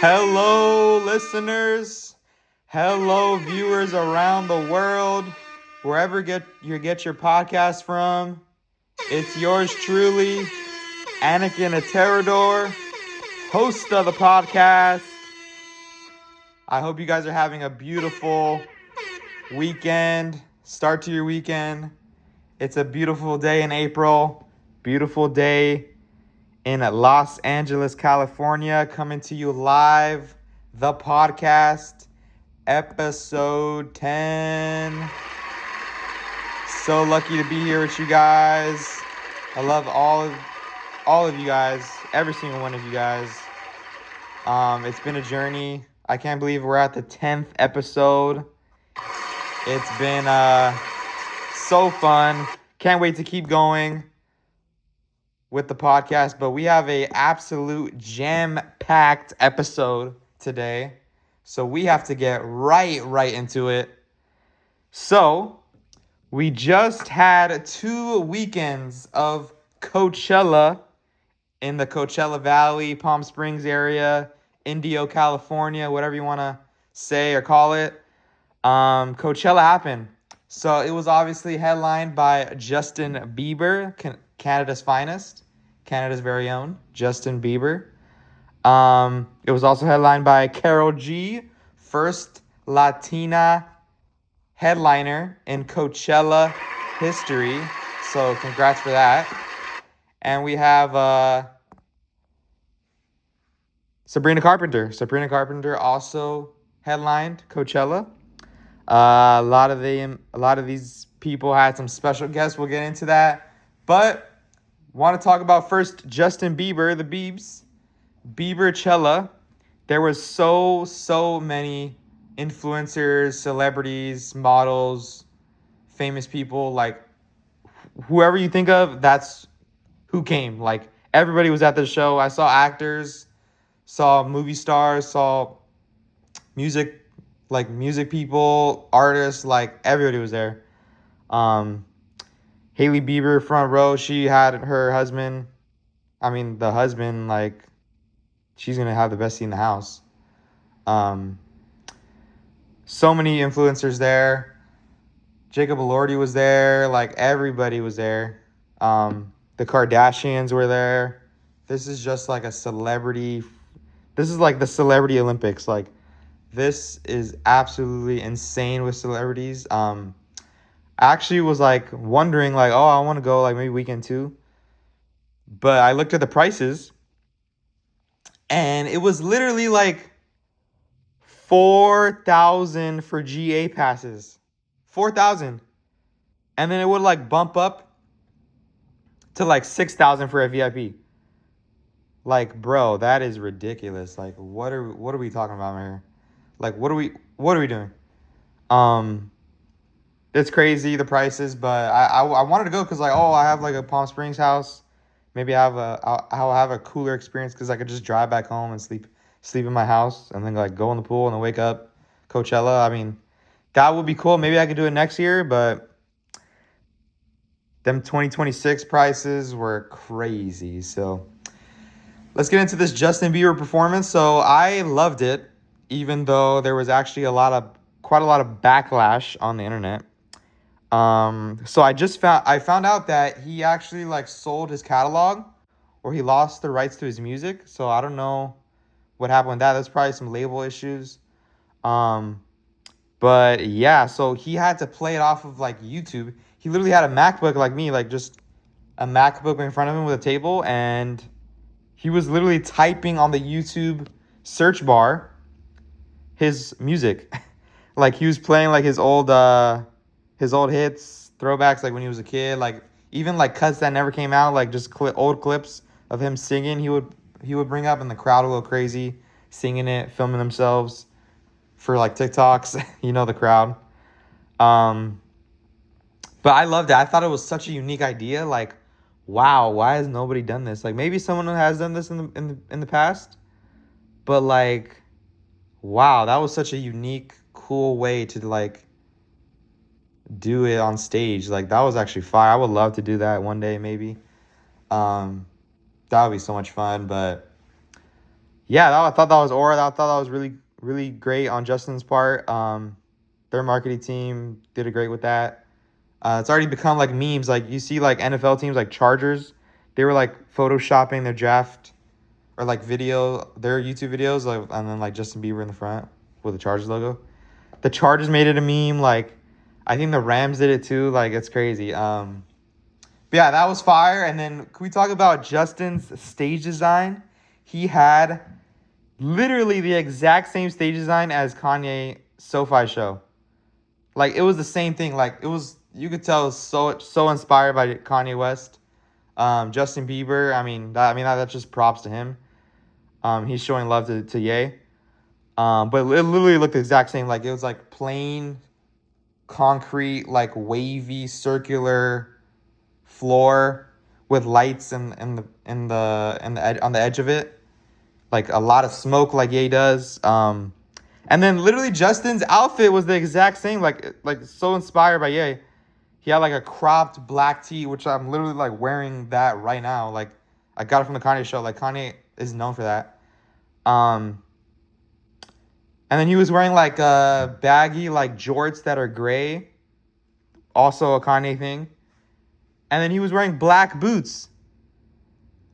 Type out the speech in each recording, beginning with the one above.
Hello, listeners. Hello, viewers around the world. Wherever you get your podcast from, it's yours truly, Anakin Aterador, host of the podcast. I hope you guys are having a beautiful weekend. Start to your weekend. It's a beautiful day in April. Beautiful day in Los Angeles, California. Coming to you live, the podcast. Episode 10. So lucky to be here with you guys. I love all of you guys, every single one of you guys. It's been a journey. I can't believe we're at the 10th episode. It's been so fun. Can't wait to keep going with the podcast, but we have a absolute jam-packed episode today. So we have to get right into it. So, we just had 2 weekends of Coachella in the Coachella Valley, Palm Springs area, Indio, California, whatever you want to say or call it. Coachella happened. So it was obviously headlined by Justin Bieber, Canada's finest, Canada's very own, Justin Bieber. It was also headlined by Karol G, first Latina headliner in Coachella history. So congrats for that. And we have Sabrina Carpenter. Sabrina Carpenter also headlined Coachella. A lot of these people had some special guests. We'll get into that. But want to talk about first Justin Bieber, the Biebs. Bieberchella. There was so many influencers, celebrities, models, famous people, like whoever you think of, that's who came. Like everybody was at the show. I saw actors, saw movie stars, saw music music people, artists, like everybody was there. Hailey Bieber front row, she had her husband. The husband, like, she's gonna have the best seat in the house. Um, so many influencers there. Jacob Elordi was there. Like everybody was there. The Kardashians were there. This is just like a celebrity. This is like the Celebrity Olympics. Like this is absolutely insane with celebrities. I actually was like wondering like, oh, I want to go like maybe weekend 2. But I looked at the prices and it was literally like 4,000 for GA passes. 4,000. And then it would like bump up to like 6,000 for a VIP. Like, bro, that is ridiculous. Like, what are we talking about here? Like, what are we doing? Um, it's crazy the prices, but I wanted to go because like, oh, I have like a Palm Springs house. Maybe I'll have a cooler experience because I could just drive back home and sleep in my house and then like go in the pool and then wake up. Coachella. That would be cool. Maybe I could do it next year, but them 2026 prices were crazy. So let's get into this Justin Bieber performance. So I loved it, even though there was actually quite a lot of backlash on the internet. So I found out that he actually like sold his catalog, or he lost the rights to his music. So I don't know what happened with that. There's probably some label issues. But yeah, so he had to play it off of like YouTube. He literally had a MacBook like me, like just a MacBook in front of him with a table, and he was literally typing on the YouTube search bar his music. Like he was playing like his old hits, throwbacks like when he was a kid, like even like cuts that never came out, like just old clips of him singing. He would bring up and the crowd would go crazy singing it, filming themselves for like TikToks, the crowd. Um but I loved it. I thought it was such a unique idea. Like, wow, why has nobody done this? Like maybe someone has done this in the past, but like, wow, that was such a unique, cool way to like do it on stage. Like that was actually fire. I would love to do that one day, maybe. That would be so much fun. But I thought that was aura. I thought that was really, really great on Justin's part. Their marketing team did a great with that. It's already become like memes. Like you see, like NFL teams, like Chargers, they were like photoshopping their draft or like their YouTube videos, like, and then like Justin Bieber in the front with the Chargers logo. The Chargers made it a meme. Like I think the Rams did it too. Like it's crazy. But yeah, that was fire. And then can we talk about Justin's stage design? He had literally the exact same stage design as Kanye SoFi show. Like it was the same thing. Like it was, you could tell it was so inspired by Kanye West. Justin Bieber. That's just props to him. He's showing love to Ye. But it literally looked the exact same. Like it was like plain concrete, like wavy circular floor with lights on the edge of it, like a lot of smoke, like Ye does. And then literally Justin's outfit was the exact same, like so inspired by Ye. He had like a cropped black tee, which I'm literally like wearing that right now. Like I got it from the Kanye show. Like Kanye is known for that. And then he was wearing like baggy like jorts that are gray, also a Kanye thing. And then he was wearing black boots,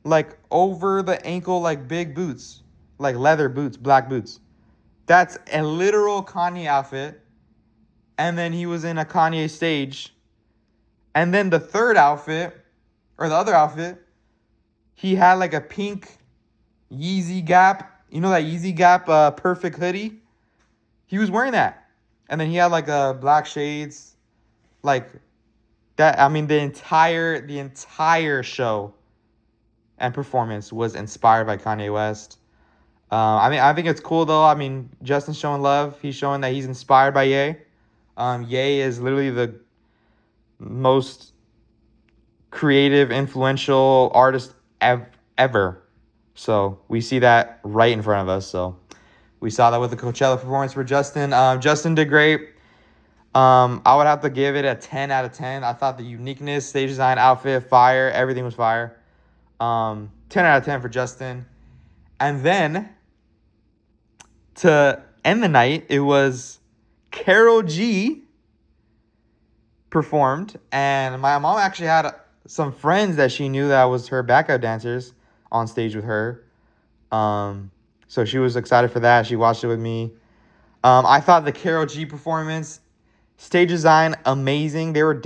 like over the ankle, like big boots, like leather boots, black boots. That's a literal Kanye outfit. And then he was in a Kanye stage. And then the third outfit, or the other outfit, he had like a pink Yeezy Gap. You know that Yeezy Gap perfect hoodie? He was wearing that. And then he had like black shades. Like that, the entire show and performance was inspired by Kanye West. I think it's cool though. Justin's showing love. He's showing that he's inspired by Ye. Ye is literally the most creative, influential artist ever. So we see that right in front of us. So we saw that with the Coachella performance for Justin. Justin did great. I would have to give it a 10 out of 10. I thought the uniqueness, stage design, outfit, fire, everything was fire. 10 out of 10 for Justin. And then to end the night, it was Karol G performed, and my mom actually had some friends that she knew that was her backup dancers on stage with her. So she was excited for that. She watched it with me. I thought the Karol G performance, stage design, amazing. They were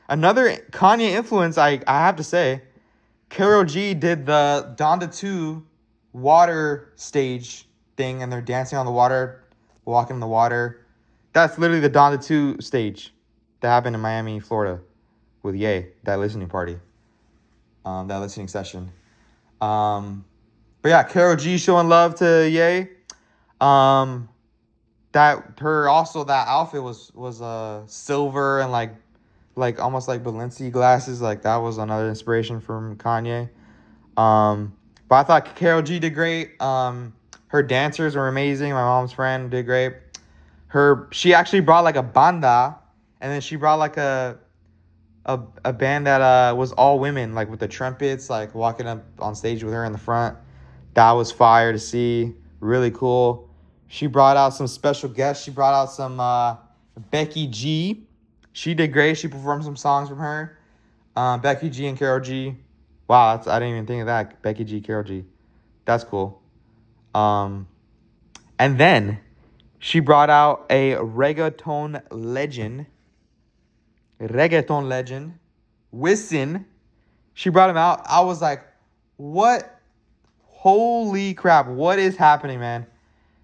another Kanye influence. I have to say, Karol G did the Donda 2 water stage thing, and they're dancing on the water, walking in the water. That's literally the Donda 2 stage that happened in Miami, Florida with Ye, that listening party, that listening session. But yeah, Karol G showing love to Ye. That outfit was silver and like almost like Balenciaga glasses. Like that was another inspiration from Kanye. But I thought Karol G did great. Her dancers were amazing. My mom's friend did great. She actually brought like a banda, and then she brought like a band that was all women, like with the trumpets, like walking up on stage with her in the front. That was fire to see. Really cool. She brought out some special guests. She brought out some Becky G. She did great. She performed some songs from her. Becky G and Karol G. Wow, I didn't even think of that. Becky G, Karol G. That's cool. And then she brought out a reggaeton legend, Wisin. She brought him out. I was like, what? Holy crap. What is happening, man?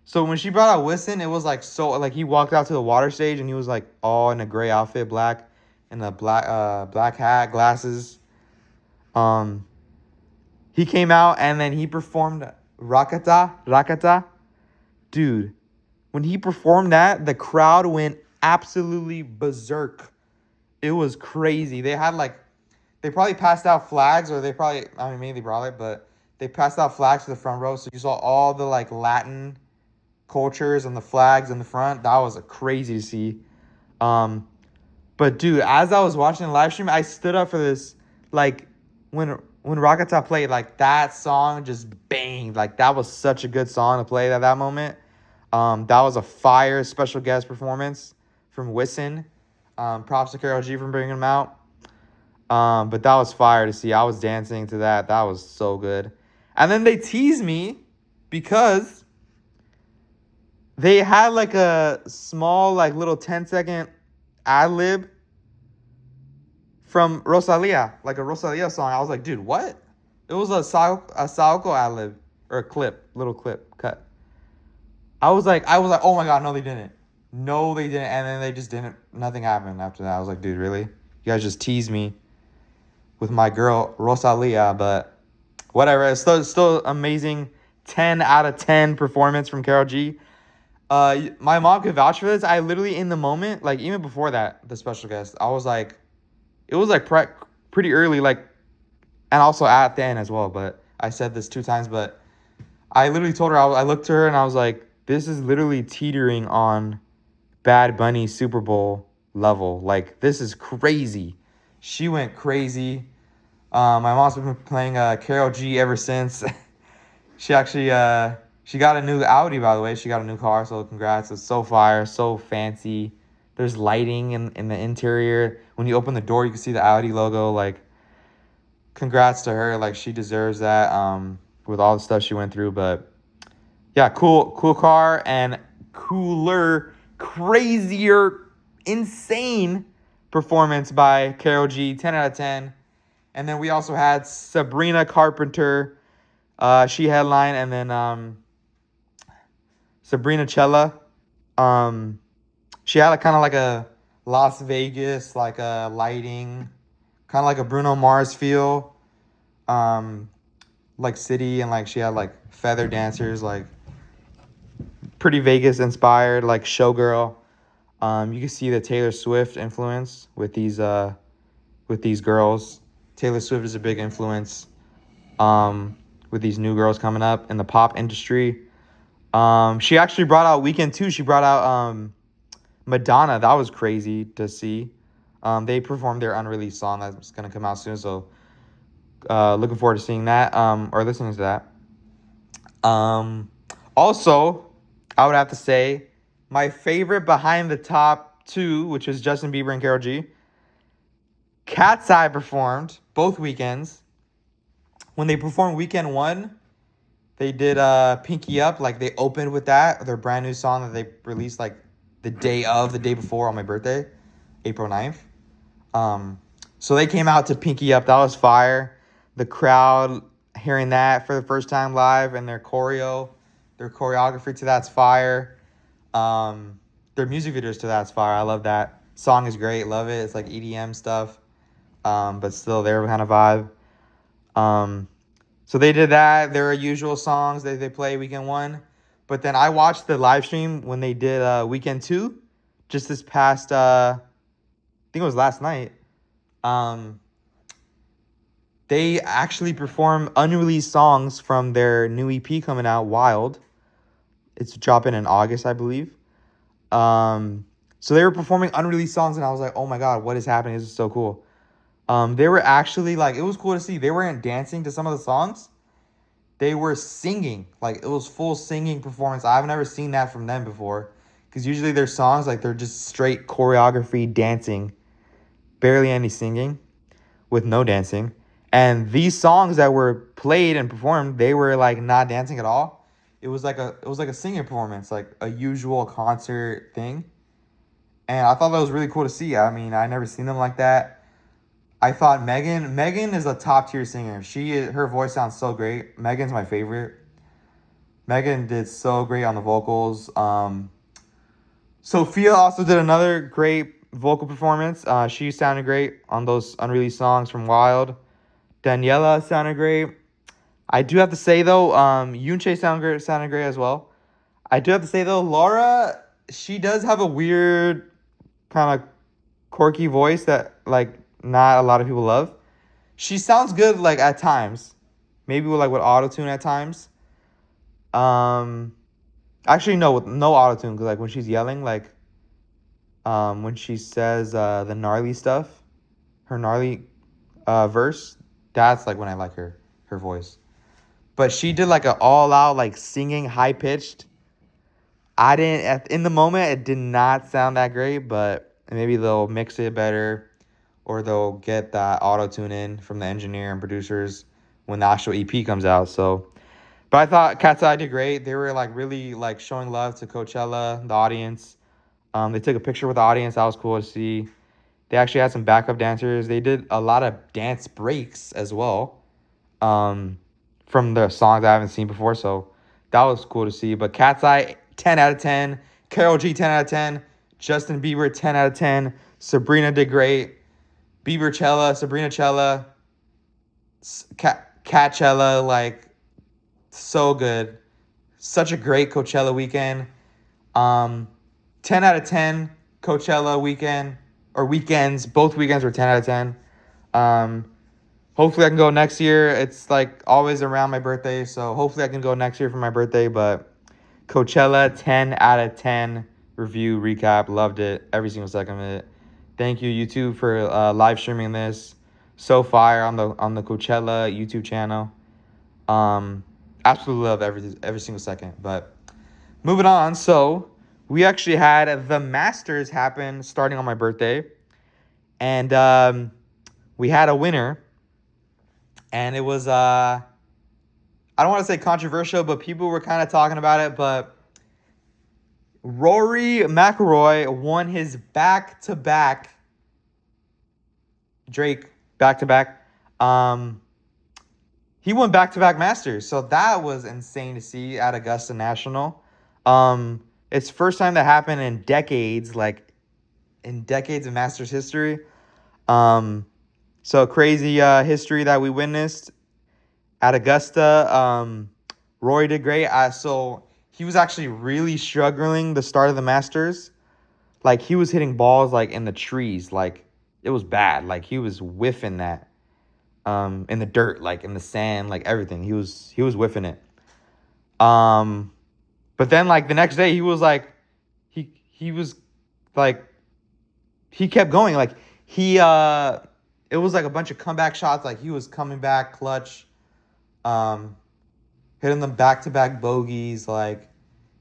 So when she brought out Wisin, it was like he walked out to the water stage and he was like all in a gray outfit, black, and a black hat, glasses. He came out and then he performed Rakata. Dude, when he performed that, the crowd went absolutely berserk. It was crazy. They probably passed out flags, or maybe they brought it, but they passed out flags to the front row. So you saw all the like Latin cultures and the flags in the front. That was crazy to see. But dude, as I was watching the live stream, I stood up for this. Like when when Rakata played, like that song just banged. Like that was such a good song to play at that moment. That was a fire special guest performance from Wisin. Props to Karol G for bringing him out. But that was fire to see. I was dancing to that. That was so good. And then they teased me because they had like a small, like little 10-second ad lib from Rosalia, like a Rosalia song. I was like, dude, what? It was a Saoko ad lib or a clip, little clip cut. I was like, oh my god, no, they didn't. No, they didn't. And then they just didn't. Nothing happened after that. I was like, dude, really? You guys just teased me with my girl Rosalia, but whatever. It's still amazing. 10 out of 10 performance from Karol G. My mom could vouch for this. I literally in the moment, like even before that, the special guest, I was like, it was like pretty early, like, and also at the end as well. But I said this 2 times, but I literally told her, I looked to her and I was like, this is literally teetering on Bad Bunny Super Bowl level. Like, this is crazy. She went crazy. My mom's been playing Karol G ever since. She actually she got a new Audi, by the way. She got a new car, so congrats. It's so fire, so fancy. There's lighting in the interior. When you open the door, you can see the Audi logo. Like, congrats to her. Like, she deserves that with all the stuff she went through. But yeah, cool car and cooler, crazier, insane performance by Karol G. 10 out of 10. And then we also had Sabrina Carpenter. She headlined, and then Sabrina Cella. She had kind of like a Las Vegas, like a lighting, kind of like a Bruno Mars feel. Like city, and like she had like feather dancers, like pretty Vegas inspired, like showgirl. You can see the Taylor Swift influence with these girls. Taylor Swift is a big influence with these new girls coming up in the pop industry. She actually brought out Weekend too. She brought out Madonna. That was crazy to see. They performed their unreleased song that's gonna come out soon. So looking forward to seeing that or listening to that. Also, I would have to say my favorite behind the top two, which is Justin Bieber and Karol G. Cat's Eye performed both weekends. When they performed weekend one, they did Pinky Up. Like, they opened with that, their brand new song that they released like the day before on my birthday, April 9th. So they came out to Pinky Up. That was fire. The crowd hearing that for the first time live, and their choreography to that's fire. Their music videos to that's fire. I love that. Song is great. Love it. It's like EDM stuff. But still their kind of vibe. So they did that. Their usual songs they play weekend one. But then I watched the live stream when they did weekend two, just this past I think it was last night. They actually perform unreleased songs from their new EP coming out, Wild. It's dropping in August, I believe. So they were performing unreleased songs, and I was like, oh my god, what is happening? This is so cool. They were actually, like, it was cool to see. They weren't dancing to some of the songs. They were singing. Like, it was full singing performance. I've never seen that from them before. Because usually their songs, like, they're just straight choreography, dancing. Barely any singing. With no dancing. And these songs that were played and performed, they were, like, not dancing at all. It was like a singing performance. Like, a usual concert thing. And I thought that was really cool to see. I mean, I never seen them like that. I thought Megan is a top tier singer. Her voice sounds so great. Megan's my favorite. Megan did so great on the vocals. Sophia also did another great vocal performance. She sounded great on those unreleased songs from Wild. Daniela sounded great. I do have to say though, Yunche sounded great as well. I do have to say though, Laura, she does have a weird kind of quirky voice that like not a lot of people love. She sounds good like at times, maybe with autotune at times. Actually no, with no autotune, because like when she's yelling, like when she says the gnarly stuff, her gnarly verse, That's like when I like her voice. But she did like an all out like singing high pitched. I didn't in the moment it did not sound that great, but maybe they'll mix it better or they'll get that auto tune in from the engineer and producers when the actual EP comes out. So, but I thought Cat's Eye did great. They were like really like showing love to Coachella, the audience. They took a picture with the audience. That was cool to see. They actually had some backup dancers. They did a lot of dance breaks as well, um, from the songs I haven't seen before. So that was cool to see. But Cat's Eye, 10 out of 10. Karol G, 10 out of 10. Justin Bieber, 10 out of 10. Sabrina did great. Biebercella, Sabrina Cella, Catchella, like so good. Such a great Coachella weekend. Um, 10 out of 10 Coachella weekend or weekends. Both weekends were 10 out of 10. Um, hopefully I can go next year. It's like always around my birthday, so hopefully I can go next year for my birthday. But Coachella, 10 out of 10 review recap. Loved it. Every single second of it. Thank you, YouTube, for live streaming this. So fire on the Coachella YouTube channel. Absolutely love every single second. But moving on, so we actually had the Masters happen starting on my birthday, and we had a winner, and it was I don't want to say controversial, but people were kind of talking about it. But Rory McIlroy won his back-to-back Drake back-to-back. He won back-to-back Masters, so that was insane to see at Augusta National. It's first time that happened in decades, like in decades of Masters history. So crazy history that we witnessed at Augusta. Rory did great. So he was actually really struggling the start of the Masters. Like he was hitting balls like in the trees, like it was bad. Like he was whiffing that. In the dirt, like in the sand, like everything. He was whiffing it. But then like the next day he was like he was like he kept going. Like he it was like a bunch of comeback shots. Like he was coming back clutch, um, hitting them back to back bogeys. Like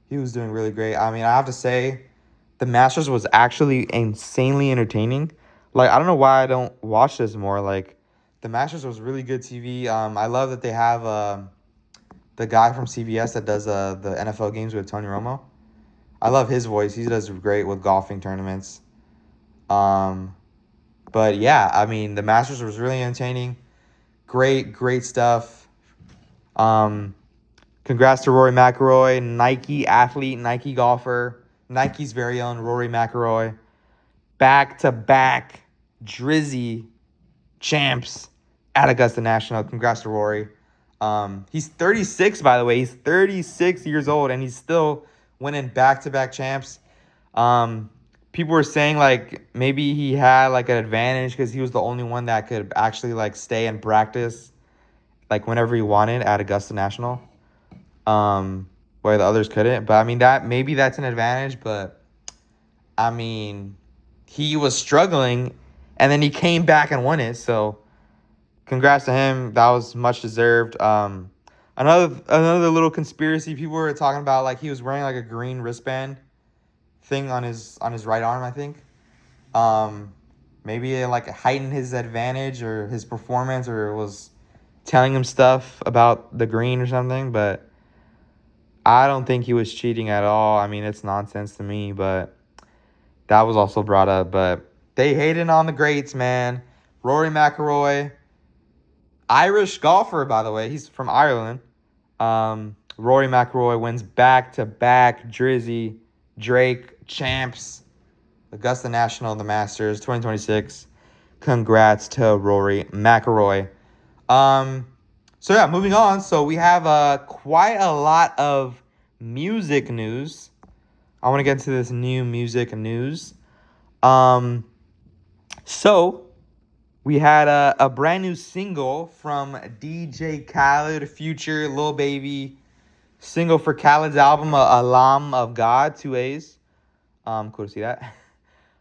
he was doing really great. I mean, I have to say, the Masters was actually insanely entertaining. Like I don't know why I don't watch this more. Like the Masters was really good TV. I love that they have the guy from CBS that does the NFL games with Tony Romo. I love his voice. He does great with golfing tournaments. Um, but yeah, I mean, the Masters was really entertaining. Great stuff. Um, Congrats to Rory McIlroy, Nike athlete, Nike golfer, Nike's very own Rory McIlroy. Back-to-back Drizzy champs at Augusta National. Congrats to Rory. He's 36, by the way. He's 36 years old, and he's still winning back-to-back champs. People were saying, like, maybe he had, like, an advantage because he was the only one that could actually, like, stay and practice, like, whenever he wanted at Augusta National, where the others couldn't. But, I mean, maybe that's an advantage, but, I mean, he was struggling, and then he came back and won it, so congrats to him. That was much deserved. Another little conspiracy people were talking about, like he was wearing like a green wristband thing on his right arm, I think. Maybe it like heightened his advantage or his performance, or was telling him stuff about the green or something. But I don't think he was cheating at all. I mean, it's nonsense to me, but that was also brought up. But they hated on the greats, man. Rory McIlroy, Irish golfer, by the way. He's from Ireland. Rory McIlroy wins back-to-back Drizzy, Drake champs, Augusta National, the Masters, 2026. Congrats to Rory McIlroy. So yeah, moving on. So we have quite a lot of music news. I want to get into this new music news. So we had a brand new single from DJ Khaled, Future, Lil Baby. Single for Khaled's album, Alam of God, 2 A's. Cool to see that.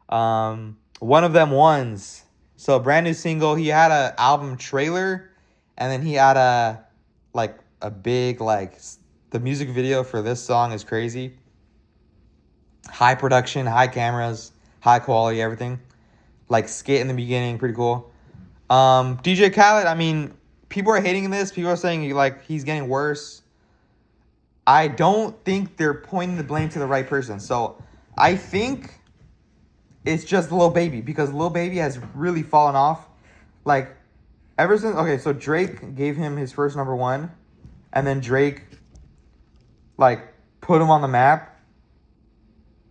One of them ones. So a brand new single. He had an album trailer. And then he had a big the music video for this song is crazy. High production, high cameras, high quality, everything. Like skit in the beginning, pretty cool. DJ Khaled, I mean, people are hating this. People are saying like he's getting worse. I don't think they're pointing the blame to the right person. So I think it's just Lil Baby, because Lil Baby has really fallen off. Like ever since, okay, so Drake gave him his first number one, and then Drake like put him on the map.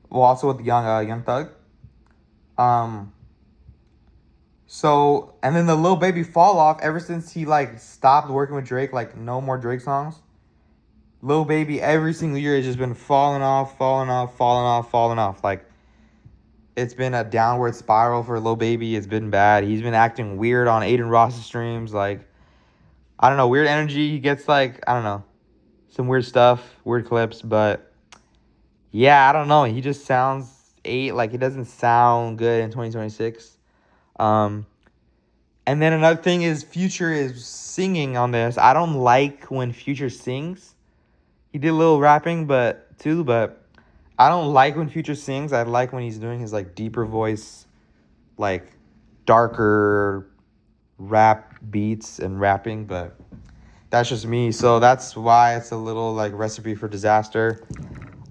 Well, also with Young Thug. Um, So, and then the Lil Baby fall off ever since he like stopped working with Drake, like no more Drake songs. Lil Baby every single year has just been falling off, falling off, falling off, falling off. Like it's been a downward spiral for Lil Baby. It's been bad. He's been acting weird on Aiden Ross's streams. Like I don't know, weird energy. He gets like I don't know, some weird stuff, weird clips. But yeah, I don't know. He just sounds like he doesn't sound good in 2026. Um, And then another thing is Future is singing on this. I don't like when Future sings. He did a little rapping, but I don't like when Future sings. I like when he's doing his like deeper voice, like darker rap beats and rapping, but that's just me. So that's why it's a little like recipe for disaster.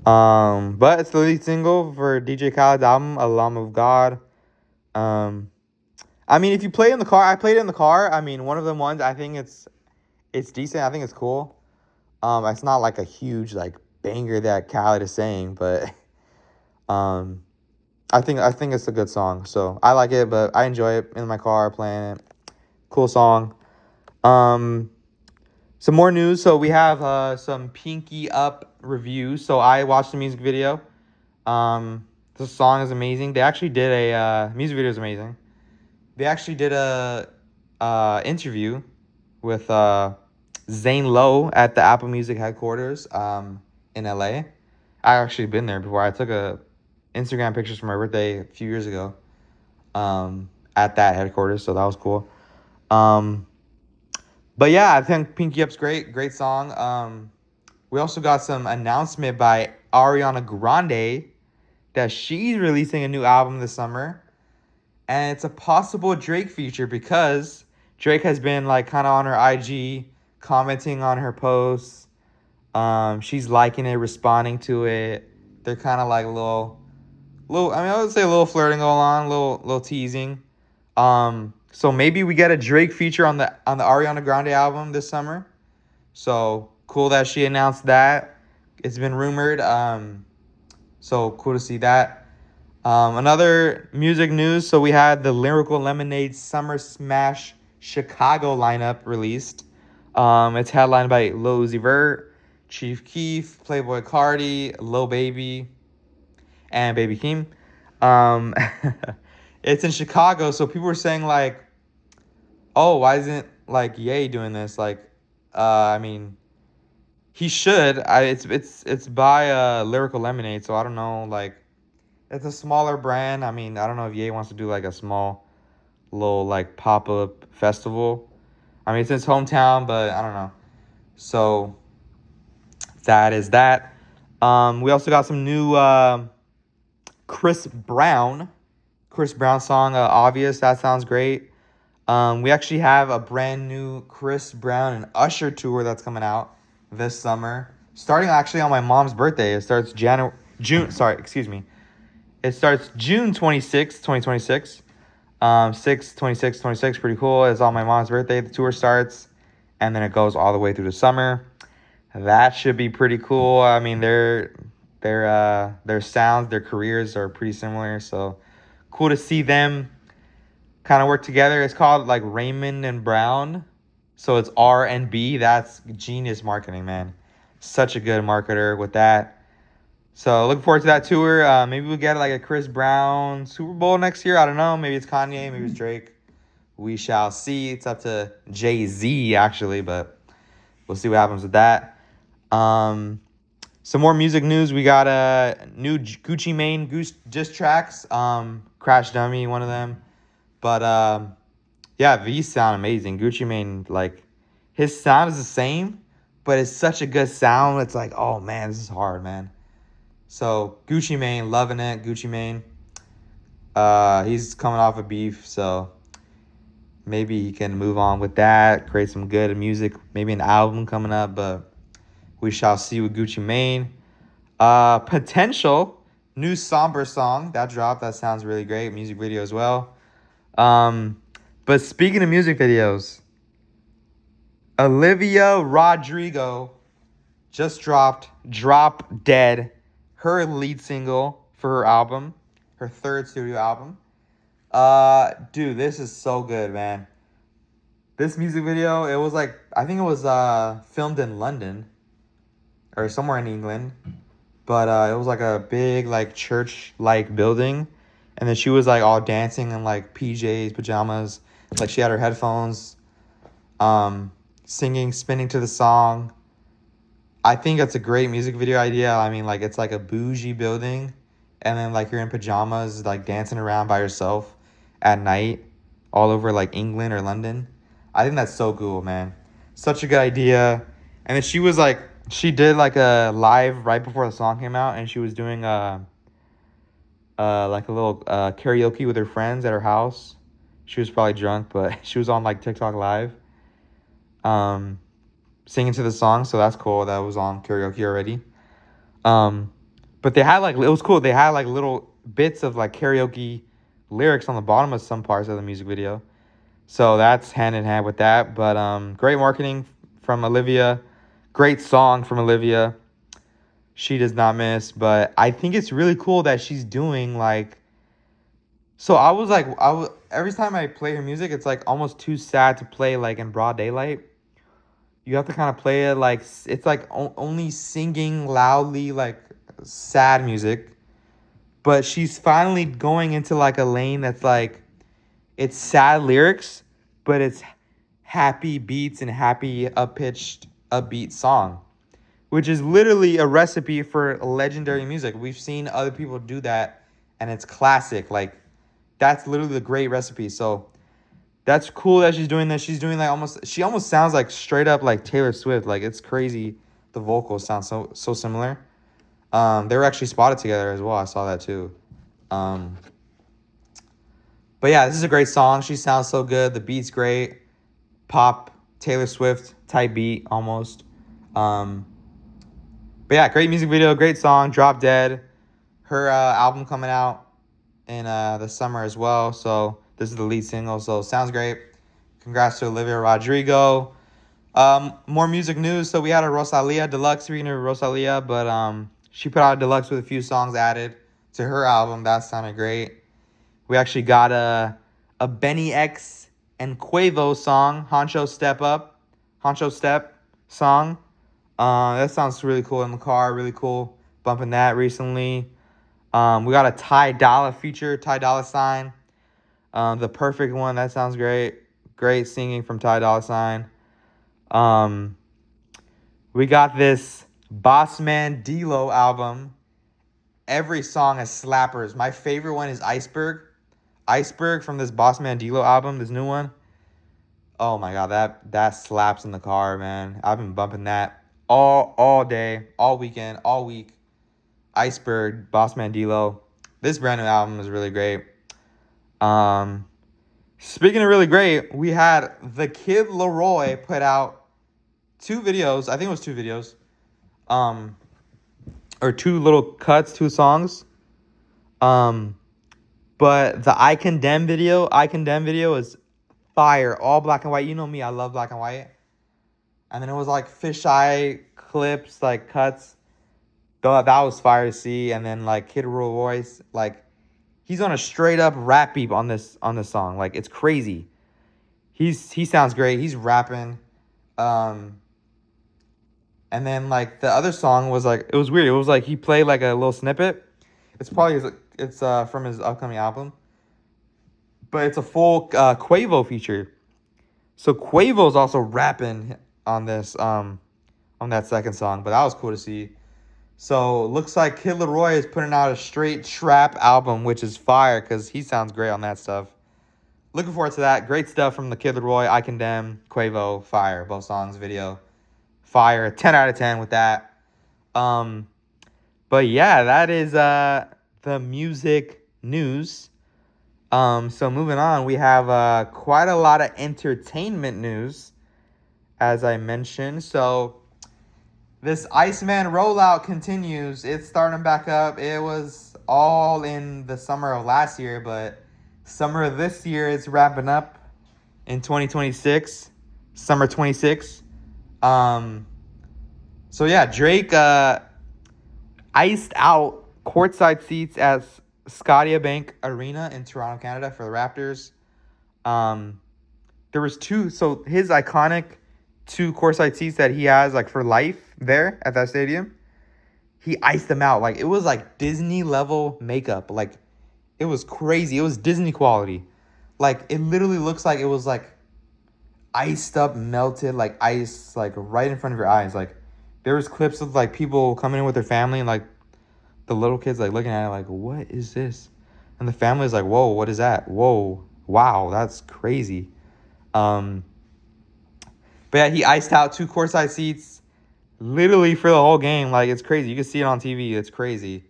But it's the lead single for DJ Khaled's album, A Lamb of God. I mean, if you play it in the car, I played it in the car. I mean, one of the ones, I think it's decent. I think it's cool. It's not like a huge like banger that Khaled is saying, but um, I think it's a good song. So I like it, but I enjoy it in my car playing it. Cool song. Um, some more news. So we have some Pinky Up reviews. So I watched the music video. The song is amazing. They actually did a music video is amazing. They actually did a interview with Zane Lowe at the Apple Music headquarters in LA. I actually been there before. I took a Instagram pictures for my birthday a few years ago at that headquarters, so that was cool. But yeah, I think Pinky Up's great song. We also got some announcement by Ariana Grande that she's releasing a new album this summer. And it's a possible Drake feature because Drake has been like kind of on her IG, commenting on her posts. She's liking it, responding to it. They're kind of like little. I mean, I would say a little flirting going on, little teasing. So maybe we get a Drake feature on the Ariana Grande album this summer. So cool that she announced that. It's been rumored. So cool to see that. Another music news. So we had the Lyrical Lemonade Summer Smash Chicago lineup released. It's headlined by Lil Uzi Vert, Chief Keef, Playboy Carti, Lil Baby, and Baby Keem. Um, it's in Chicago, so people were saying like, "Oh, why isn't like Ye doing this?" Like, I mean, he should. It's by Lyrical Lemonade, so I don't know like. It's a smaller brand. I mean, I don't know if Ye wants to do like a small little like pop-up festival. I mean, it's his hometown, but I don't know. So that is that. We also got some new Chris Brown. Chris Brown song, Obvious. That sounds great. We actually have a brand new Chris Brown and Usher tour that's coming out this summer. Starting actually on my mom's birthday. It starts June. Sorry, excuse me. It starts June 26th, 2026. 6/26/26, pretty cool. It's on my mom's birthday. The tour starts, and then it goes all the way through the summer. That should be pretty cool. I mean, their sounds, their careers are pretty similar, so cool to see them kind of work together. It's called like Raymond and Brown, so it's R&B. That's genius marketing, man. Such a good marketer with that. So looking forward to that tour. Maybe we'll get like a Chris Brown Super Bowl next year. I don't know. Maybe it's Kanye. Maybe it's Drake. We shall see. It's up to Jay-Z actually, but we'll see what happens with that. Some more music news. We got a new Gucci Mane diss tracks. Crash Dummy, one of them. But yeah, these sound amazing. Gucci Mane, like his sound is the same, but it's such a good sound. It's like, oh man, this is hard, man. So Gucci Mane, loving it. Gucci Mane. He's coming off a beef, so maybe he can move on with that, create some good music, maybe an album coming up, but we shall see with Gucci Mane. Potential new somber song that dropped. That sounds really great. Music video as well. But speaking of music videos, Olivia Rodrigo just dropped Drop Dead, her lead single for her album, her third studio album. Dude, this is so good, man. This music video, it was like, I think it was filmed in London or somewhere in England, but it was like a big like church like building, and then she was like all dancing in like PJs, pajamas, like she had her headphones, singing, spinning to the song. I think it's a great music video idea. I mean, like, it's like a bougie building, and then like you're in pajamas, like dancing around by yourself at night, all over like England or London. I think that's so cool, man. Such a good idea. And then she did like a live right before the song came out, and she was doing like a little karaoke with her friends at her house. She was probably drunk, but she was on like TikTok live, singing to the song. So that's cool. That was on karaoke already. But they had like, it was cool. They had like little bits of like karaoke lyrics on the bottom of some parts of the music video. So that's hand in hand with that. But great marketing from Olivia. Great song from Olivia. She does not miss. But I think it's really cool that she's doing like. So every time I play her music, it's like almost too sad to play like in broad daylight. You have to kind of play it like it's like only singing loudly, like sad music. But she's finally going into like a lane that's like, it's sad lyrics, but it's happy beats and happy up-pitched, upbeat song, which is literally a recipe for legendary music. We've seen other people do that, and it's classic. Like, that's literally the great recipe. So that's cool that she's doing this. She's doing like she almost sounds like straight up like Taylor Swift. Like, it's crazy. The vocals sound so similar. They were actually spotted together as well. I saw that too. But yeah, this is a great song. She sounds so good. The beat's great. Pop, Taylor Swift type beat almost. But yeah, great music video, great song. Drop Dead. Her album coming out in the summer as well. So this is the lead single. So sounds great. Congrats to Olivia Rodrigo. More music news. So we had a Rosalia Deluxe. Speaking of Rosalia, but she put out a deluxe with a few songs added to her album. That sounded great. We actually got a Benny X and Quavo song, Honcho Step song. That sounds really cool in the car. Really cool. Bumping that recently. We got a Ty Dolla feature, Ty Dolla $ign. The Perfect One. That sounds great. Great singing from Ty Dolla $ign. We got this Bossman D-Lo album. Every song has slappers. My favorite one is Iceberg from this Bossman D-Lo album, this new one. Oh my god, that slaps in the car, man. I've been bumping that all day, all weekend, all week. Iceberg, Bossman D-Lo. This brand new album is really great. Speaking of really great, we had the Kid Laroi put out 2 videos. I think it was 2 videos. Or 2 little cuts, 2 songs. But the I Condemn video is fire. All black and white. You know me, I love black and white. And then it was like fisheye clips, like cuts. That was fire to see. And then like Kid Laroi, like he's on a straight up rap beat on this song. Like, it's crazy. He sounds great. He's rapping. And then like the other song was like, it was weird. It was like he played like a little snippet. It's from his upcoming album. But it's a full Quavo feature. So Quavo's also rapping on this on that second song, but that was cool to see. So looks like Kid Laroi is putting out a straight trap album, which is fire because he sounds great on that stuff. looking forward to that. Great stuff from the Kid Leroy, I Condemn, Quavo, fire. Both songs, video, fire. 10 out of 10 with that. But yeah, that is the music news. So moving on, we have quite a lot of entertainment news, as I mentioned. So this Iceman rollout continues. It's starting back up. It was all in the summer of last year, but summer of this year it's wrapping up in 2026, summer 26. So yeah, Drake iced out courtside seats at Scotiabank Arena in Toronto, Canada for the Raptors. There was two, so his iconic two courtside seats that he has like for life there at that stadium, he iced them out. Like it was like Disney level makeup. Like it was crazy. It was Disney quality. Like it literally looks like it was like iced up, melted, like ice, like right in front of your eyes. Like there was clips of like people coming in with their family and like the little kids like looking at it like, what is this? And the family's like, whoa, what is that? Whoa, wow, that's crazy. But yeah, he iced out two courtside seats literally for the whole game. Like it's crazy. You can see it on TV. It's crazy.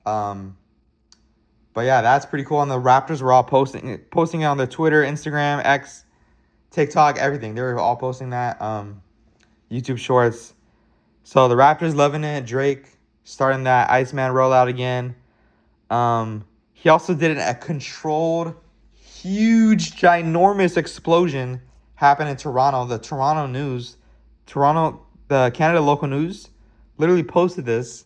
But yeah, that's pretty cool. And the Raptors were all posting it on their Twitter, Instagram, X, TikTok, everything. They were all posting that. YouTube Shorts. So the Raptors loving it. Drake starting that Iceman rollout again. He also did a controlled, huge, ginormous explosion happen in Toronto. The the Canada local news literally posted this.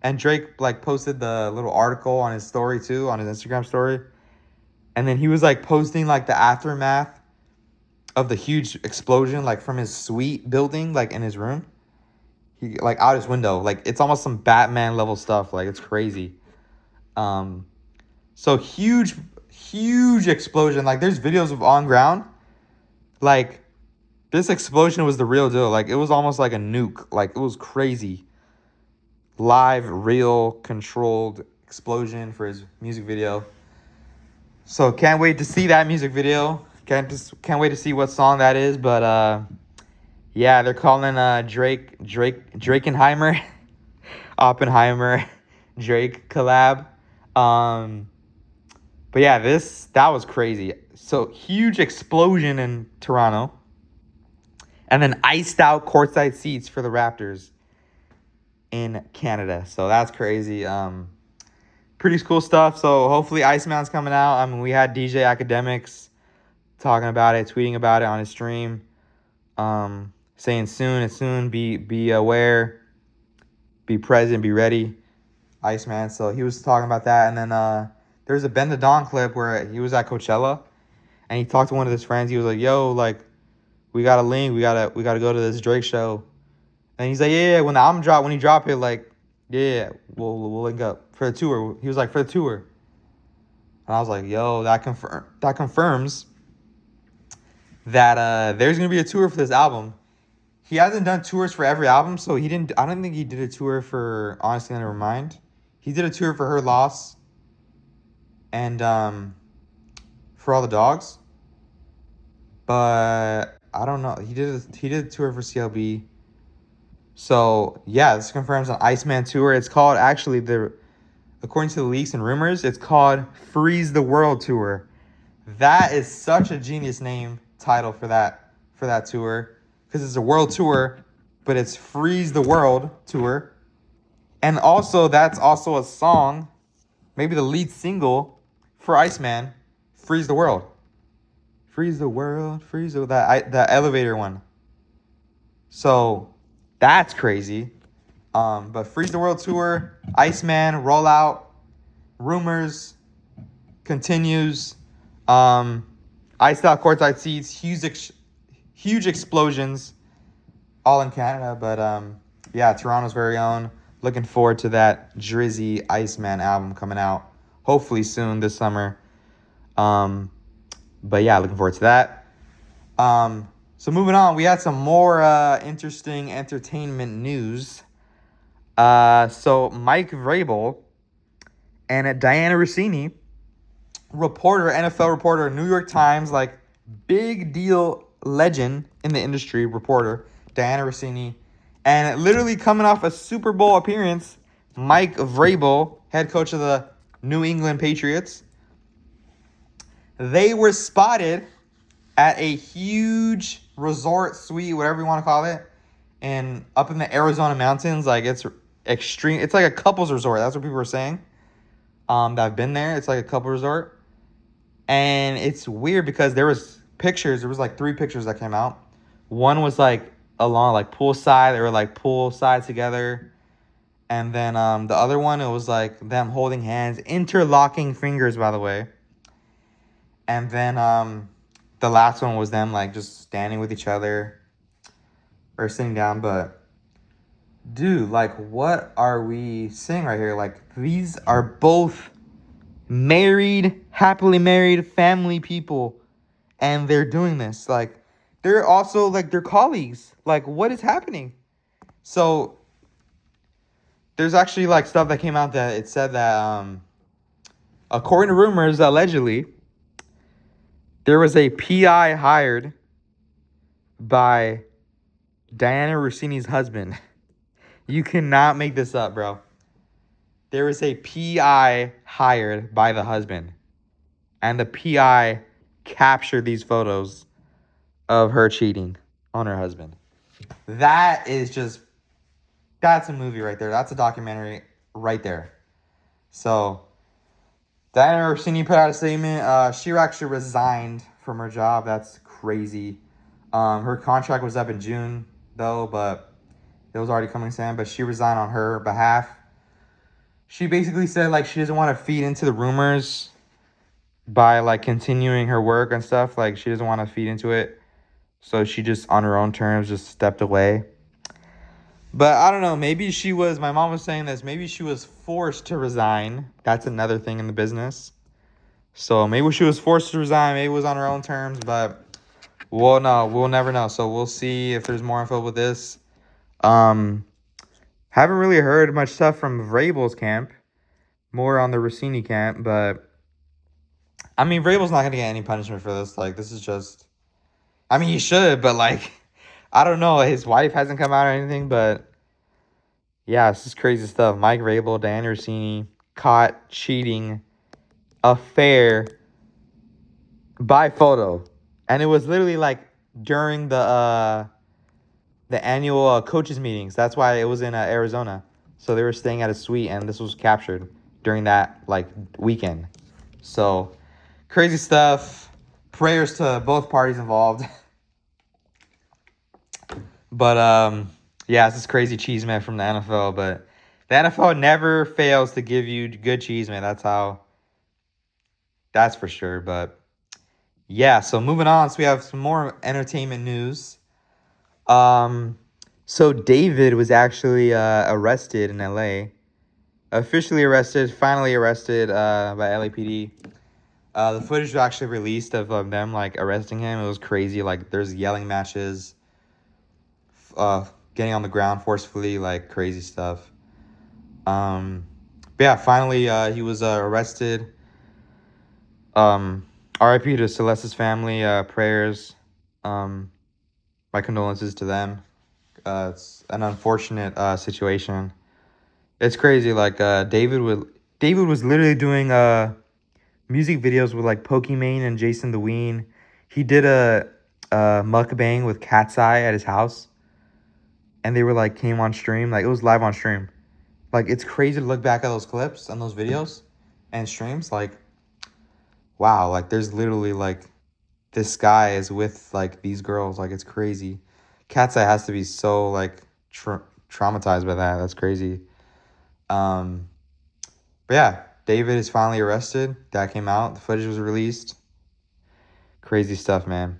And Drake like posted the little article on his story too, on his Instagram story. And then he was like posting like the aftermath of the huge explosion, like from his suite building, like in his room. He like out his window. Like it's almost some Batman level stuff. Like it's crazy. So huge explosion. Like there's videos of on ground. Like this explosion was the real deal. Like it was almost like a nuke. Like it was crazy. Live, real, controlled explosion for his music video. So can't wait to see that music video. Can't wait to see what song that is. But yeah, they're calling Drakenheimer, Oppenheimer, Drake collab. But yeah, that was crazy. So huge explosion in Toronto, and then iced out courtside seats for the Raptors in Canada. So that's crazy. Pretty cool stuff. So hopefully Iceman's coming out. I mean, we had DJ Academics talking about it, tweeting about it on his stream, saying soon, be aware, be present, be ready, Iceman. So he was talking about that. And then there's a Ben the Don clip where he was at Coachella and he talked to one of his friends. He was like, yo, like, we got a link. We gotta go to this Drake show. And he's like, yeah, when the album when he drop it, like, yeah, we'll link up for the tour. He was like, for the tour. And I was like, yo, that confirms that there's gonna be a tour for this album. He hasn't done tours for every album, so I don't think he did a tour for Honestly Nevermind. He did a tour for Her Loss and for All the Dogs. But I don't know. He did a tour for CLB. So yeah, this confirms an Iceman tour. It's called according to the leaks and rumors, it's called Freeze the World Tour. That is such a genius title for that tour, because it's a world tour, but it's Freeze the World Tour. And also that's also a song, maybe the lead single for Iceman, Freeze the World. Freeze the world, the elevator one. So that's crazy. But Freeze the World Tour, Iceman, rollout, rumors, continues. Iced out courtside seats, huge explosions, all in Canada. But yeah, Toronto's very own. Looking forward to that Drizzy Iceman album coming out hopefully soon this summer. But yeah, looking forward to that. So moving on, we had some more interesting entertainment news. So Mike Vrabel and Diana Rossini reporter, NFL reporter, New York Times, like big deal legend in the industry, reporter, Diana Rossini. And literally coming off a Super Bowl appearance, Mike Vrabel, head coach of the New England Patriots, they were spotted at a huge resort suite, whatever you want to call it, and up in the Arizona mountains. Like it's extreme. It's like a couples resort. That's what people were saying. That have been there. It's like a couple resort. And it's weird because there was pictures. There was like 3 pictures that came out. One was like along like poolside. They were like poolside together. And then the other one, it was like them holding hands, interlocking fingers, by the way. And then the last one was them like just standing with each other or sitting down. But dude, like, what are we seeing right here? Like, these are both married, happily married family people, and they're doing this. Like, they're also like their colleagues. Like, what is happening? So there's actually like stuff that came out that it said that according to rumors, allegedly there was a PI hired by Diana Rossini's husband. You cannot make this up, bro. There was a PI hired by the husband, and the PI captured these photos of her cheating on her husband. That is just, that's a movie right there. That's a documentary right there. So Diana Rossini put out a statement. She actually resigned from her job. That's crazy. Her contract was up in June though, but it was already coming soon. But she resigned on her behalf. She basically said like she doesn't want to feed into the rumors by like continuing her work and stuff. Like she doesn't want to feed into it. So she just on her own terms just stepped away. But I don't know, maybe she was, my mom was saying this, maybe she was forced to resign. That's another thing in the business. So maybe she was forced to resign, maybe it was on her own terms, but we'll never know. So we'll see if there's more info with this. Haven't really heard much stuff from Vrabel's camp. More on the Rossini camp, but I mean Vrabel's not gonna get any punishment for this. Like this is just, I mean he should, but like I don't know. His wife hasn't come out or anything, but yeah, this is crazy stuff. Mike Vrabel, Dan Rossini caught cheating affair by photo, and it was literally like during the annual coaches meetings. That's why it was in Arizona. So they were staying at a suite, and this was captured during that like weekend. So crazy stuff. Prayers to both parties involved. But yeah, this is crazy cheese man from the NFL. But the NFL never fails to give you good cheese man. That's for sure. But yeah, so moving on. So we have some more entertainment news. So David was actually arrested in LA. Officially arrested, finally arrested by LAPD. The footage was actually released of them like arresting him. It was crazy. Like there's yelling matches, getting on the ground forcefully, like crazy stuff. But yeah, finally he was arrested. RIP to Celeste's family. Prayers. My condolences to them. It's an unfortunate situation. It's crazy. Like David was literally doing music videos with like Pokimane and Jason the Ween. He did a mukbang with Cat's Eye at his house, and they were like came on stream. Like it was live on stream. Like it's crazy to look back at those clips and those videos and streams. Like wow, like there's literally like this guy is with like these girls. Like it's crazy. Cat's Eye has to be so like traumatized by that. That's crazy. But yeah, David is finally arrested. That came out. The footage was released. Crazy stuff, man.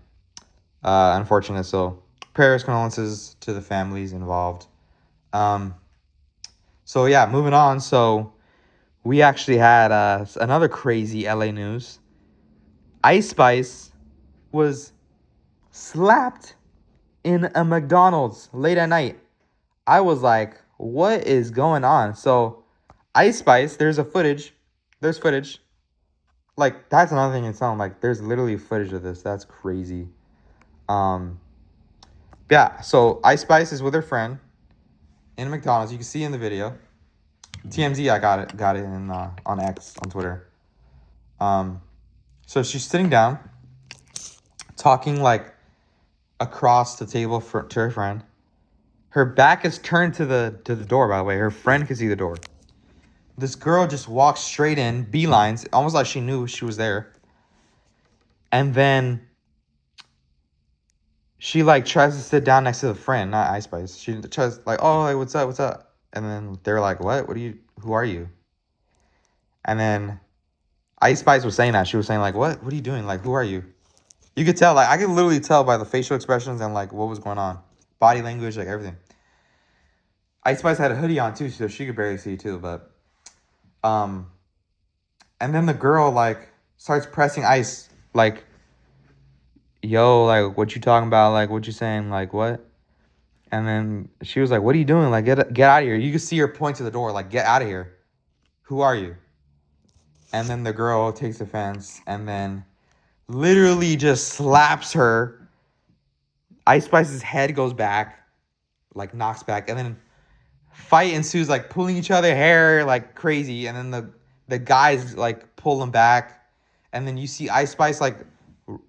Unfortunate. So prayers, condolences to the families involved. So yeah, moving on. So we actually had another crazy LA news. Ice Spice was slapped in a McDonald's late at night. I was like, what is going on? So Ice Spice, there's footage. Like, that's another thing in sound. Like, there's literally footage of this. That's crazy. Um, yeah. So Ice Spice is with her friend in McDonald's. You can see in the video. TMZ, I got it in on X on Twitter. So she's sitting down, talking like across the table to her friend. Her back is turned to the door. By the way, her friend can see the door. This girl just walks straight in, beelines, almost like she knew she was there. And then she like tries to sit down next to the friend, not Ice Spice. She tries like, oh, like, what's up, what's up? And then they're like, what? Who are you? And then Ice Spice was saying that. She was saying like, what are you doing? Like, who are you? You could tell, like, I could literally tell by the facial expressions and like what was going on, body language, like everything. Ice Spice had a hoodie on too, so she could barely see too. But um, and then the girl like starts pressing Ice like, yo, like, what you talking about? Like, what you saying? Like, what? And then she was like, what are you doing? Like, get out of here. You could see her point to the door, like, get out of here. Who are you? And then the girl takes offense and then literally just slaps her. Ice Spice's head goes back, like, knocks back. And then fight ensues, like, pulling each other hair like crazy. And then the guys, like, pull them back. And then you see Ice Spice, like,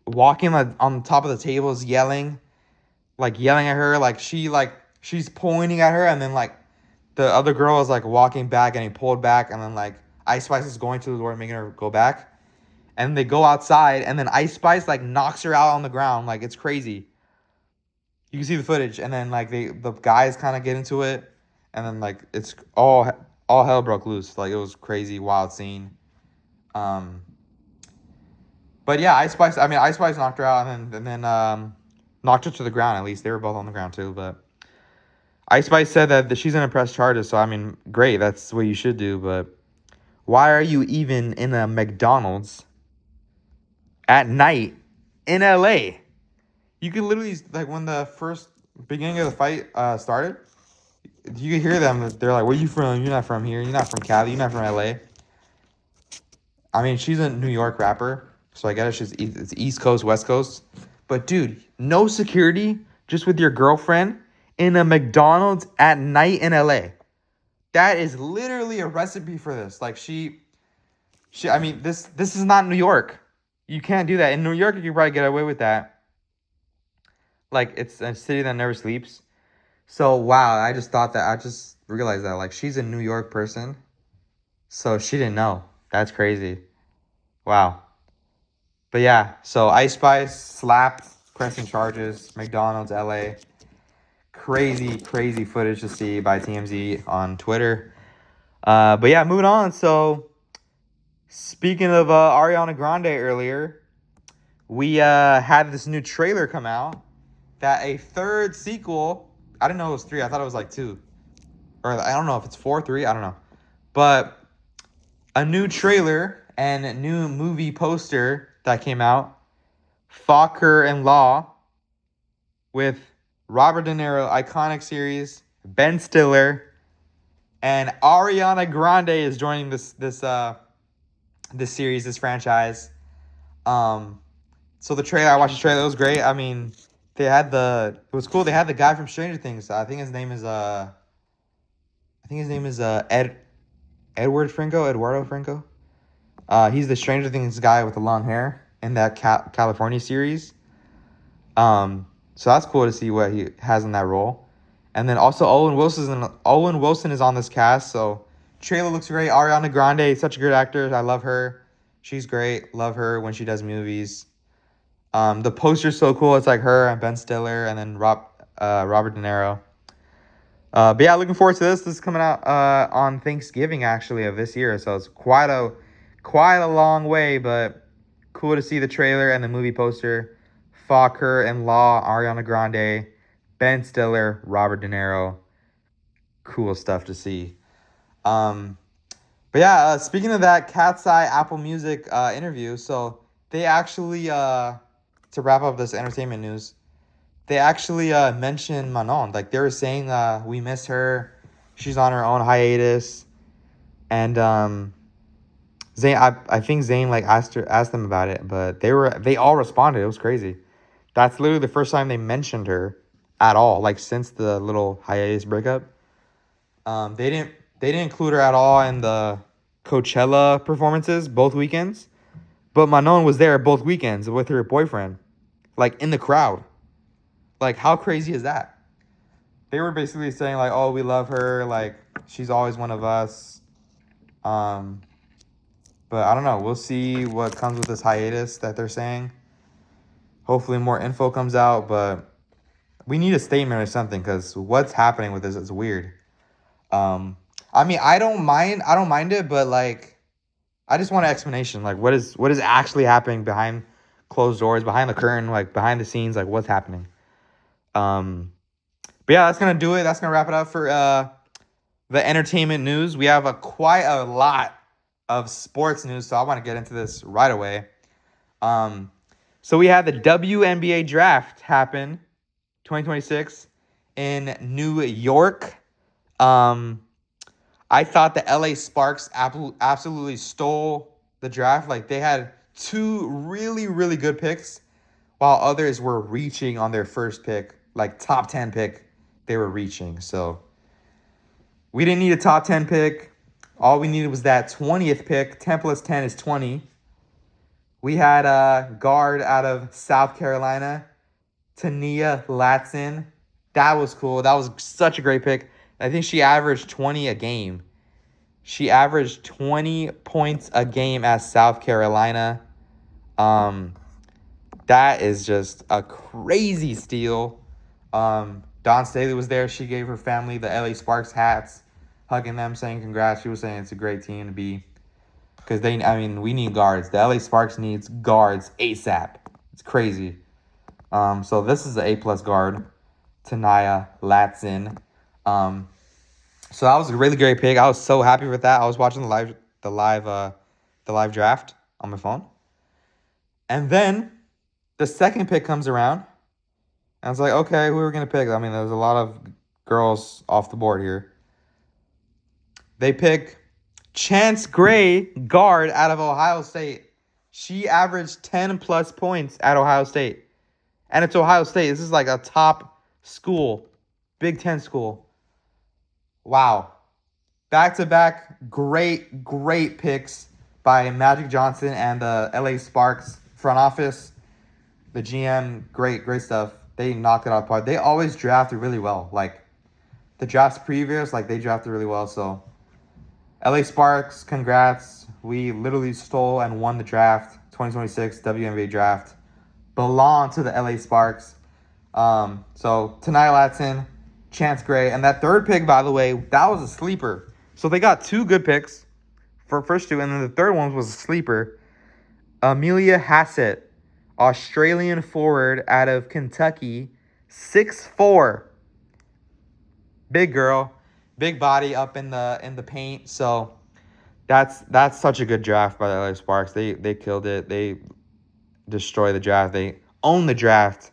walking like, on top of the tables, yelling at her, like she's pointing at her, and then like the other girl is like walking back, and he pulled back, and then like Ice Spice is going to the door, making her go back, and they go outside, and then Ice Spice like knocks her out on the ground, like it's crazy. You can see the footage, and then like the guys kind of get into it, and then like it's all hell broke loose, like it was crazy, wild scene. Um, but yeah, Ice Spice knocked her out, and then knocked her to the ground. At least they were both on the ground too, but. Ice Spice said that she's gonna press charges, so I mean, great, that's what you should do. But why are you even in a McDonald's at night in LA? You could literally like when the first beginning of the fight started, you could hear them. They're like, "Where you from? You're not from here. You're not from Cali. You're not from LA." I mean, she's a New York rapper, so I guess it's East Coast, West Coast. But dude, no security, just with your girlfriend in a McDonald's at night in LA. That is literally a recipe for this. Like I mean, this is not New York. You can't do that. In New York, you can probably get away with that. Like it's a city that never sleeps. So wow, I just realized that like she's a New York person. So she didn't know. That's crazy. Wow. But yeah, so Ice Spice slapped, pressing charges, McDonald's, LA. Crazy, crazy footage to see by TMZ on Twitter. But yeah, moving on. So speaking of Ariana Grande earlier, we had this new trailer come out that a third sequel. I didn't know it was three. I thought it was like two, or I don't know if it's four, three. I don't know, but a new trailer and a new movie poster that came out. Fokker and Law with Robert De Niro, iconic series. Ben Stiller and Ariana Grande is joining this series, this franchise. Um, So the trailer, I watched the trailer. It was great. I mean, it was cool. They had the guy from Stranger Things. I think his name is Eduardo Franco. He's the Stranger Things guy with the long hair in that California series. So that's cool to see what he has in that role. And then also Owen Wilson is on this cast. So trailer looks great. Ariana Grande, such a good actor. I love her. She's great. Love her when she does movies. The poster's so cool. It's like her and Ben Stiller and then Robert De Niro. But yeah, looking forward to this. This is coming out on Thanksgiving actually of this year, so it's quite a long way, but cool to see the trailer and the movie poster. Fokker and Law, Ariana Grande, Ben Stiller, Robert De Niro. Cool stuff to see. Um, but yeah, speaking of that Cat's Eye Apple Music interview, so they actually to wrap up this entertainment news, they actually mentioned Manon. Like they were saying, we miss her. She's on her own hiatus, and I think Zayn like asked them about it, but they all responded. It was crazy. That's literally the first time they mentioned her at all, like since the little hiatus breakup. They didn't include her at all in the Coachella performances both weekends, but Manon was there both weekends with her boyfriend, like in the crowd. Like how crazy is that? They were basically saying like, "Oh, we love her. Like she's always one of us." Um, but I don't know. We'll see what comes with this hiatus that they're saying. Hopefully, more info comes out, but we need a statement or something because what's happening with this is weird. Um, I mean, I don't mind. I don't mind it, but like, I just want an explanation. Like, what is actually happening behind closed doors, behind the curtain, like behind the scenes, like what's happening. Um, but yeah, that's gonna do it. That's gonna wrap it up for the entertainment news. We have quite a lot of sports news, so I want to get into this right away. Um, so we had the WNBA draft happen, 2026 in New York. Um, I thought the LA Sparks absolutely stole the draft. Like they had two really, really good picks, while others were reaching on their first pick, like top 10 pick, they were reaching. So we didn't need a top 10 pick. All we needed was that 20th pick. 10 plus 10 is 20. We had a guard out of South Carolina, Tania Latson. That was cool. That was such a great pick. I think she averaged 20 a game. She averaged 20 points a game at South Carolina. Um, that is just a crazy steal. Dawn Staley was there. She gave her family the LA Sparks hats, hugging them, saying congrats. She was saying it's a great team to be. Because we need guards. The LA Sparks needs guards ASAP. It's crazy. So this is an A+ guard, Tania Latson. So that was a really great pick. I was so happy with that. I was watching the live draft on my phone, and then the second pick comes around, and I was like, okay, who are we gonna pick? I mean, there's a lot of girls off the board here. They pick Chance Gray, guard out of Ohio State. She averaged 10 plus points at Ohio State. And it's Ohio State. This is like a top school, Big Ten school. Wow. Back-to-back great picks by Magic Johnson and the LA Sparks front office. The GM, great stuff. They knocked it out of the park. They always drafted really well. Like, the drafts previous, like, they drafted really well. So, LA Sparks, congrats. We literally stole and won the draft. 2026 WNBA draft. Belong to the LA Sparks. So Tania Latson, Chance Gray, and that third pick, by the way, that was a sleeper. So they got two good picks for first two, and then the third one was a sleeper. Amelia Hassett, Australian forward out of Kentucky, 6'4", big girl, big body up in the paint. So that's such a good draft by the LA Sparks. They killed it. They destroyed the draft. They own the draft.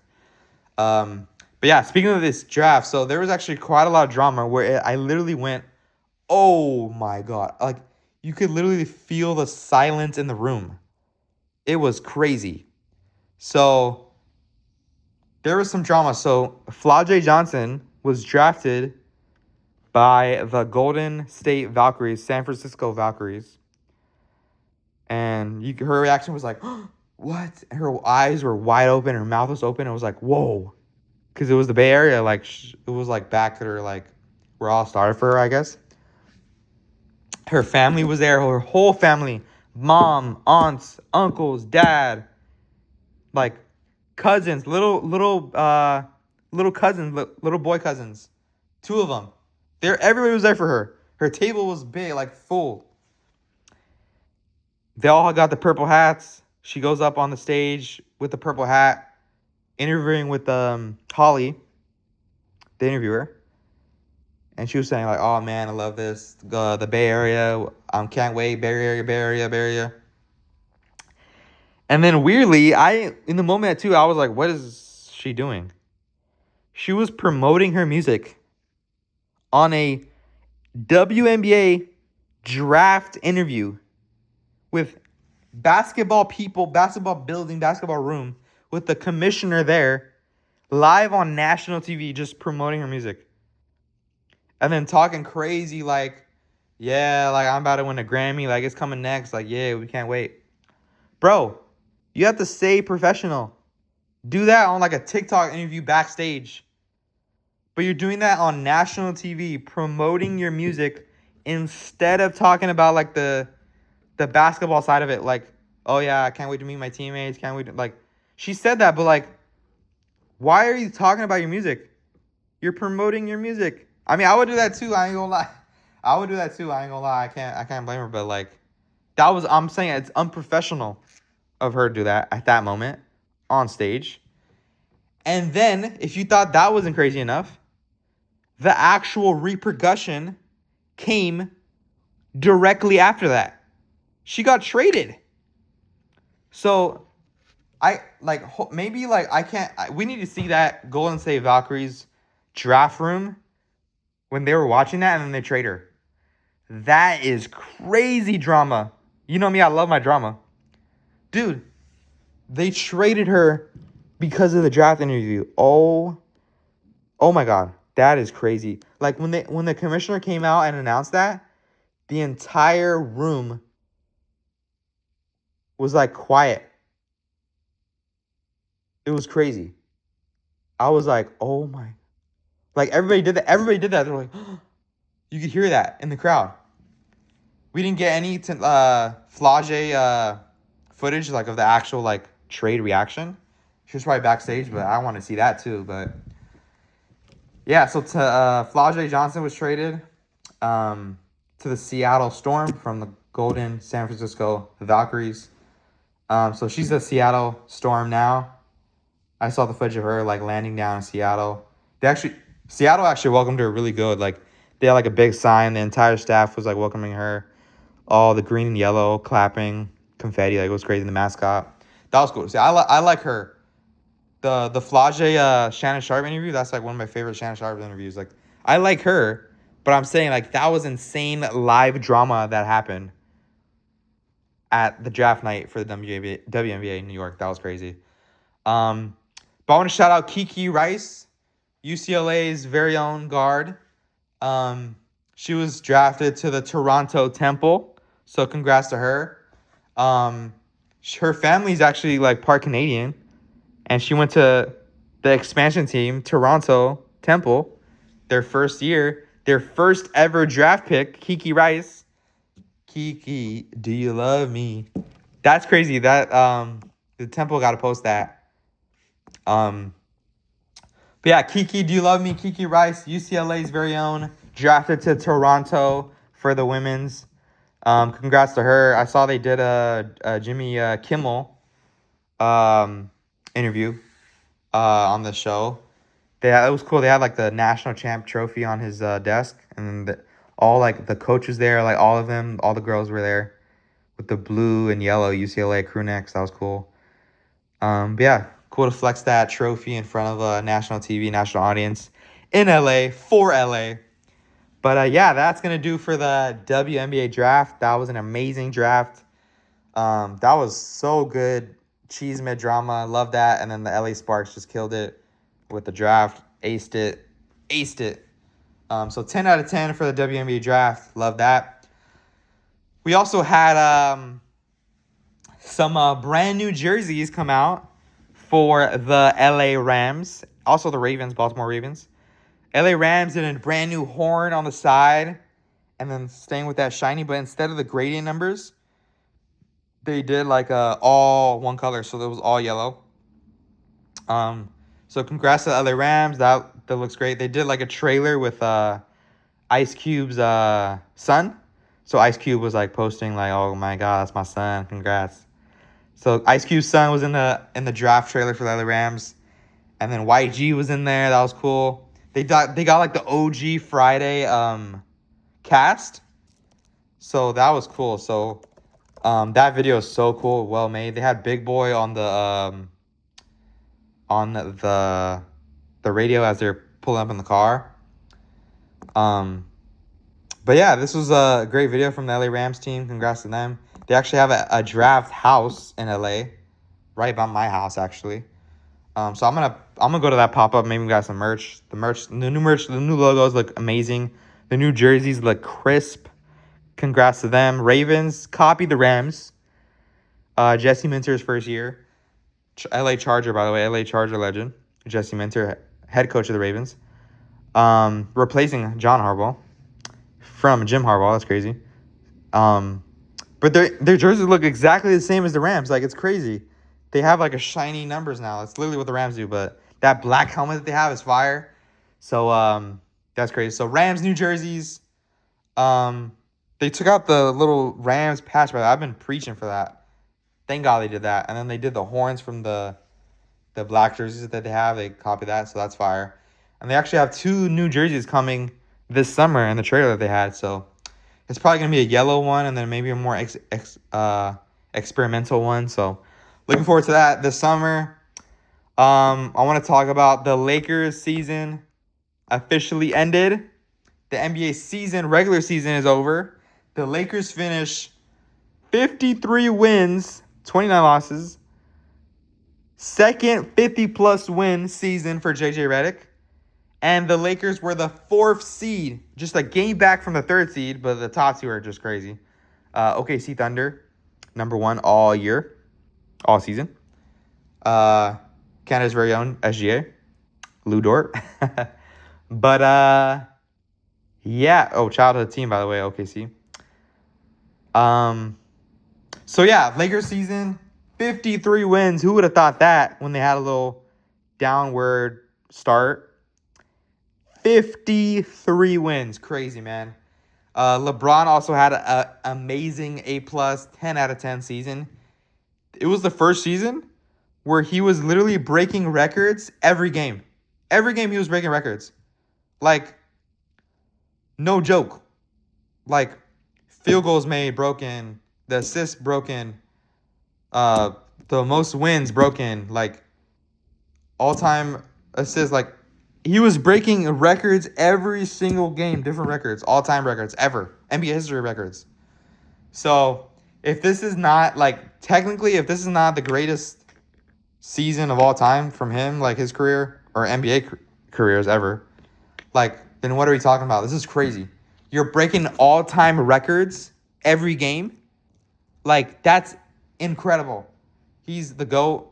But yeah, speaking of this draft, so there was actually quite a lot of drama where I literally went, oh my God. Like, you could literally feel the silence in the room. It was crazy. So, there was some drama. So, Flau'jae Johnson was drafted by the Golden State Valkyries, San Francisco Valkyries. And her reaction was like, what? Her eyes were wide open. Her mouth was open. It was like, whoa. Because it was the Bay Area, like, it was, like, back at her, like, where all started for her, I guess. Her family was there, her whole family. Mom, aunts, uncles, dad. Like, cousins, little cousins, little boy cousins. Two of them. Everybody was there for her. Her table was big, like, full. They all got the purple hats. She goes up on the stage with the purple hat, interviewing with Holly, the interviewer. And she was saying, like, oh, man, I love this. The Bay Area. Can't wait. Bay Area. And then, weirdly, in the moment, too, I was like, what is she doing? She was promoting her music on a WNBA draft interview with basketball people, basketball building, basketball room, with the commissioner there, live on national TV, just promoting her music. And then talking crazy like, yeah, like I'm about to win a Grammy, like it's coming next, like yeah, we can't wait. Bro, you have to stay professional. Do that on like a TikTok interview backstage. But you're doing that on national TV, promoting your music instead of talking about like the basketball side of it. Like, oh yeah, I can't wait to meet my teammates. Can't wait to, like, she said that, but like, why are you talking about your music? You're promoting your music. I mean, I would do that too. I ain't gonna lie. I would do that too. I ain't gonna lie. I can't blame her. But like, I'm saying it's unprofessional of her to do that at that moment on stage. And then, if you thought that wasn't crazy enough, the actual repercussion came directly after that. She got traded. So I like maybe like I can't. We need to see that Golden State Valkyries draft room when they were watching that, and then they trade her. That is crazy drama. You know me, I love my drama, dude. They traded her because of the draft interview. Oh my god, that is crazy. Like when the commissioner came out and announced that, the entire room was like quiet. It was crazy. I was like, oh my, like everybody did that. Everybody did that. They're like, you could hear that in the crowd. We didn't get any Flage footage like of the actual like trade reaction. She was probably backstage, but I want to see that too. But yeah, so Flage Johnson was traded to the Seattle Storm from the Golden San Francisco Valkyries. So she's the Seattle Storm now. I saw the footage of her like landing down in Seattle. Seattle actually welcomed her really good. Like they had like a big sign. The entire staff was like welcoming her. All the green and yellow clapping, confetti, like it was crazy. The mascot, that was cool. See, I like her. The Flage Shannon Sharp interview. That's like one of my favorite Shannon Sharp interviews. Like I like her, but I'm saying like that was insane live drama that happened at the draft night for the WNBA in New York. That was crazy. But I want to shout out Kiki Rice, UCLA's very own guard. She was drafted to the Toronto Temple, so congrats to her. Her family's actually like part Canadian, and she went to the expansion team, Toronto Temple, their first year, their first ever draft pick, Kiki Rice. Kiki, do you love me? That's crazy. That the Temple got to post that. But yeah, Kiki, do you love me? Kiki Rice, UCLA's very own, drafted to Toronto for the women's. Congrats to her. I saw they did a Jimmy Kimmel interview on the show. It was cool. They had like the national champ trophy on his desk, and all like the coaches there, like all of them, all the girls were there with the blue and yellow UCLA crew necks. That was cool. But yeah, cool to flex that trophy in front of a national TV, national audience in LA for LA. But yeah, that's gonna do for the WNBA draft. That was an amazing draft. That was so good. Cheese mid drama, love that. And then the LA Sparks just killed it with the draft, aced it. So 10 out of 10 for the WNBA draft. Love that. We also had some brand new jerseys come out for the LA Rams. Also the Ravens, Baltimore Ravens. LA Rams did a brand new horn on the side. And then staying with that shiny. But instead of the gradient numbers, they did like all one color. So it was all yellow. So congrats to the LA Rams. That looks great. They did like a trailer with Ice Cube's son. So Ice Cube was like posting like, "Oh my God, that's my son. Congrats." So Ice Cube's son was in the draft trailer for the LA Rams, and then YG was in there. That was cool. They got like the OG Friday cast. So that was cool. So that video is so cool, well made. They had Big Boy on the radio as they're pulling up in the car. But yeah, this was a great video from the LA Rams team. Congrats to them. They actually have a draft house in LA, right by my house actually. So I'm gonna go to that pop up. Maybe we got some merch. The new merch, the new logos look amazing. The new jerseys look crisp. Congrats to them. Ravens copy the Rams. Jesse Minter's first year. LA Charger, by the way, LA Charger legend. Jesse Minter, head coach of the Ravens. Replacing John Harbaugh from Jim Harbaugh. That's crazy. But their jerseys look exactly the same as the Rams. Like, it's crazy. They have like a shiny numbers now. It's literally what the Rams do. But that black helmet that they have is fire. So that's crazy. So Rams new jerseys. They took out the little Rams patch, but I've been preaching for that. Thank God they did that. And then they did the horns from the black jerseys that they have. They copied that, so that's fire. And they actually have 2 new jerseys coming this summer in the trailer that they had. So it's probably going to be a yellow one and then maybe a more experimental one. So looking forward to that this summer. I want to talk about the Lakers season officially ended. The NBA season, regular season, is over. The Lakers finish 53 wins, 29 losses. Second 50-plus win season for JJ Redick. And the Lakers were the 4th seed, just a game back from the 3rd seed, but the top 2 are just crazy. OKC Thunder, number 1 all year, all season. Canada's very own SGA, Lou Dort. But, yeah. Oh, childhood team, by the way, OKC. So, yeah, Lakers season, 53 wins. Who would have thought that when they had a little downward start? 53 wins. Crazy, man. LeBron also had an amazing A+, 10 out of 10 season. It was the first season where he was literally breaking records every game. Every game he was breaking records. Like, no joke. Like, field goals made, broken. The assists, broken. The most wins, broken. Like, all-time assists, like, he was breaking records every single game, different records, all-time records, ever. NBA history records. So, if this is not, like, technically, if this is not the greatest season of all time from him, like, his career, or NBA careers ever, like, then what are we talking about? This is crazy. You're breaking all-time records every game? Like, that's incredible. He's the GOAT,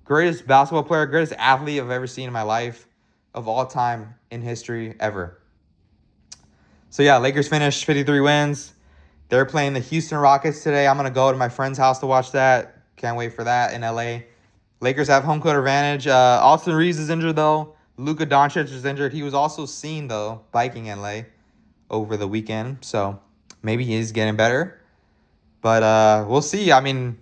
greatest basketball player, greatest athlete I've ever seen in my life. Of all time in history ever. So, yeah, Lakers finished 53 wins. They're playing the Houston Rockets today. I'm going to go to my friend's house to watch that. Can't wait for that in LA. Lakers have home court advantage. Austin Reeves is injured, though. Luka Doncic is injured. He was also seen, though, biking in LA over the weekend. So, maybe he's getting better. But we'll see. I mean,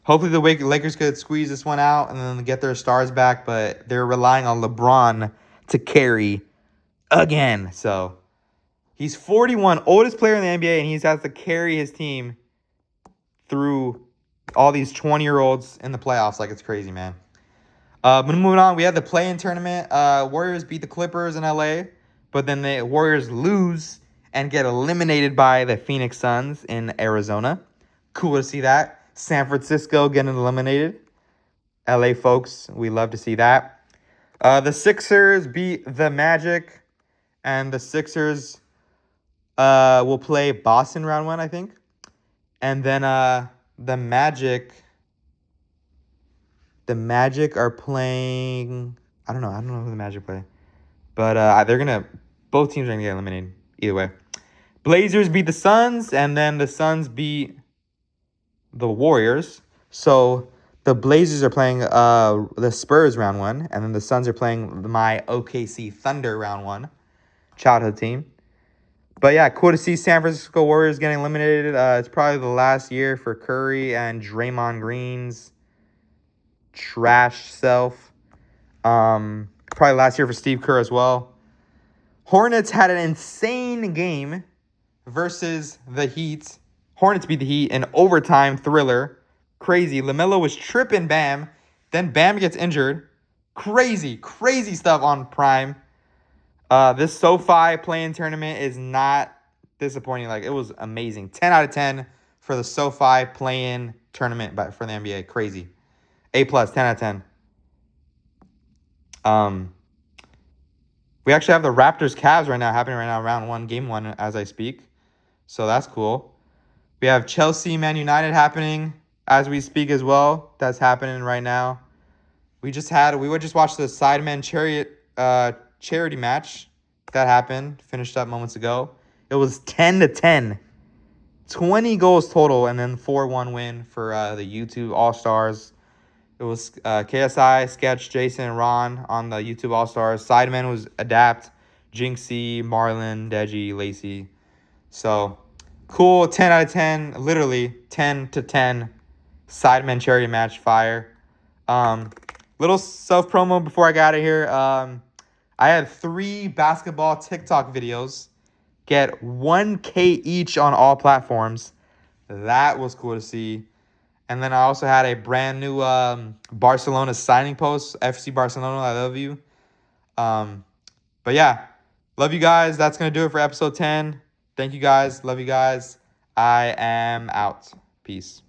hopefully the Lakers could squeeze this one out and then get their stars back. But they're relying on LeBron to carry again. So he's 41, oldest player in the NBA, and he has to carry his team through all these 20-year-olds in the playoffs. Like, it's crazy, man. But moving on, we had the play-in tournament. Warriors beat the Clippers in LA, but then the Warriors lose and get eliminated by the Phoenix Suns in Arizona. Cool to see that. San Francisco getting eliminated. LA folks, we love to see that. The Sixers beat the Magic, and the Sixers will play Boston round 1, I think. And then the Magic are playing. I don't know who the Magic play, but both teams are gonna get eliminated either way. Blazers beat the Suns, and then the Suns beat the Warriors. So the Blazers are playing the Spurs round 1, and then the Suns are playing my OKC Thunder round 1, childhood team. But yeah, cool to see San Francisco Warriors getting eliminated. It's probably the last year for Curry and Draymond Green's trash self. Probably last year for Steve Kerr as well. Hornets had an insane game versus the Heat. Hornets beat the Heat in overtime thriller. Crazy. LaMelo was tripping Bam. Then Bam gets injured. Crazy stuff on Prime. This SoFi play-in tournament is not disappointing. Like, it was amazing. 10 out of 10 for the SoFi play-in tournament for the NBA. Crazy. A+, 10 out of 10. We actually have the Raptors Cavs right now happening right now, round 1, game 1 as I speak. So that's cool. We have Chelsea Man United happening as we speak as well. That's happening right now. We just watched the Sidemen charity match that happened, finished up moments ago. It was 10-10. 20 goals total, and then 4-1 win for the YouTube All-Stars. It was KSI, Sketch, Jason, and Ron on the YouTube All-Stars. Sidemen was Adapt, Jinxie, Marlon, Deji, Lacey. So, cool. 10 out of 10. Literally 10-10. Sidemen charity match. Fire. Little self-promo before I got out of here. I had 3 basketball TikTok videos get 1K each on all platforms. That was cool to see. And then I also had a brand new Barcelona signing post. FC Barcelona, I love you. But yeah, love you guys. That's going to do it for episode 10. Thank you guys. Love you guys. I am out. Peace.